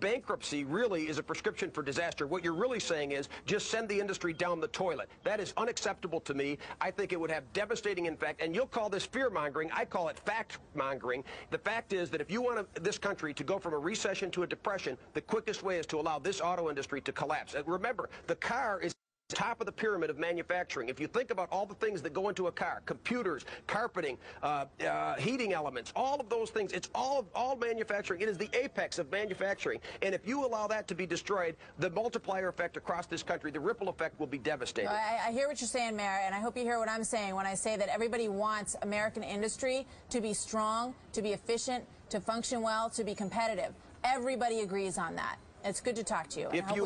bankruptcy really is a prescription for disaster. What you're really saying is just send the industry down the toilet. That is unacceptable to me. I think it would have devastating impact, and you'll call this fear-mongering. I call it fact-mongering. The fact is that if you want this country to go from a recession to a depression, the quickest way is to allow this auto industry to collapse. And remember, the car is top of the pyramid of manufacturing. If you think about all the things that go into a car, computers, carpeting, heating elements, all of those things, it's all manufacturing. It is the apex of manufacturing. And if you allow that to be destroyed, the multiplier effect across this country, the ripple effect will be devastating. I hear what you're saying, Mayor, and I hope you hear what I'm saying when I say that everybody wants American industry to be strong, to be efficient, to function well, to be competitive. Everybody agrees on that. It's good to talk to you. If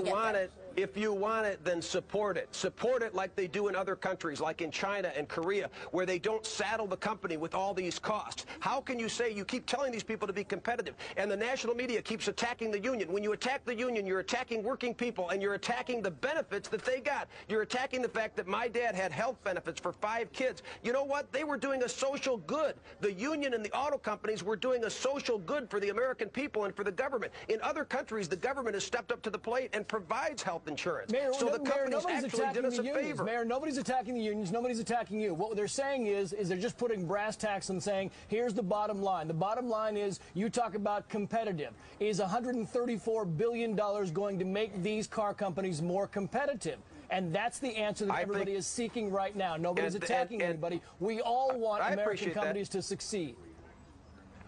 you want it, then support it. Support it like they do in other countries, like in China and Korea, where they don't saddle the company with all these costs. How can you say you keep telling these people to be competitive, and the national media keeps attacking the union? When you attack the union, you're attacking working people, and you're attacking the benefits that they got. You're attacking the fact that my dad had health benefits for 5 kids. You know what? They were doing a social good. The union and the auto companies were doing a social good for the American people and for the government. In other countries, the government has stepped up to the plate and provides health insurance. Mayor, so the companies actually did us a favor. Mayor, nobody's attacking the unions. Nobody's attacking you. What they're saying is they're just putting brass tacks and saying, here's the bottom line. The bottom line is you talk about competitive. Is $134 billion going to make these car companies more competitive? And that's the answer that everybody is seeking right now. Nobody's attacking anybody. We all want American companies to succeed.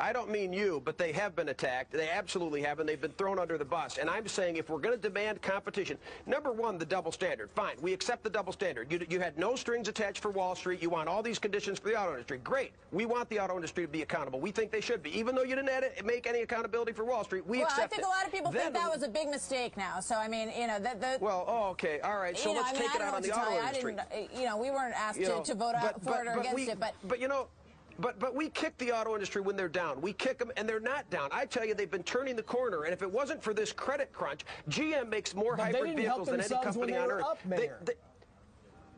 I don't mean you, but they have been attacked. They absolutely have, and they've been thrown under the bus. And I'm saying if we're going to demand competition, number one, the double standard. Fine, we accept the double standard. You had no strings attached for Wall Street. You want all these conditions for the auto industry. Great. We want the auto industry to be accountable. We think they should be. Even though you didn't make any accountable for Wall Street, we accept it. Well, I think a lot of people think that was a big mistake now. So, I mean, you know, well, okay, all right. So let's take it out on the auto industry. You know, we weren't asked to vote for it or against it. But, you know, But we kick the auto industry when they're down. We kick them, and they're not down. I tell you, they've been turning the corner, and if it wasn't for this credit crunch, GM makes more hybrid vehicles than any company on Earth.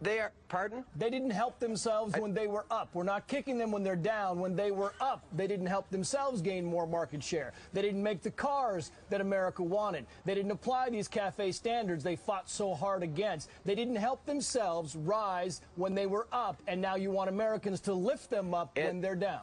They are, pardon? They didn't help themselves when they were up. We're not kicking them when they're down. When they were up, they didn't help themselves gain more market share. They didn't make the cars that America wanted. They didn't apply these CAFE standards they fought so hard against. They didn't help themselves rise when they were up, and now you want Americans to lift them up when they're down.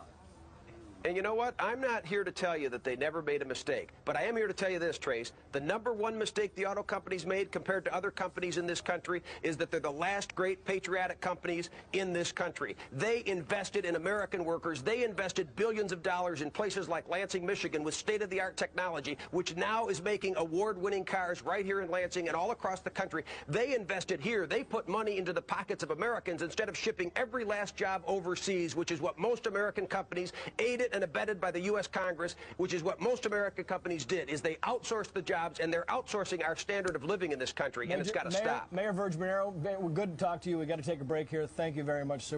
And you know what? I'm not here to tell you that they never made a mistake, but I am here to tell you this, Trace. The number one mistake the auto companies made compared to other companies in this country is that they're the last great patriotic companies in this country. They invested in American workers. They invested billions of dollars in places like Lansing, Michigan, with state-of-the-art technology, which now is making award-winning cars right here in Lansing and all across the country. They invested here. They put money into the pockets of Americans instead of shipping every last job overseas, which is what most American companies aided and abetted by the U.S. Congress, which is what most American companies did, is they outsourced the jobs, and they're outsourcing our standard of living in this country, and it's got to stop. Mayor Verge-Manero, good to talk to you. We've got to take a break here. Thank you very much, sir.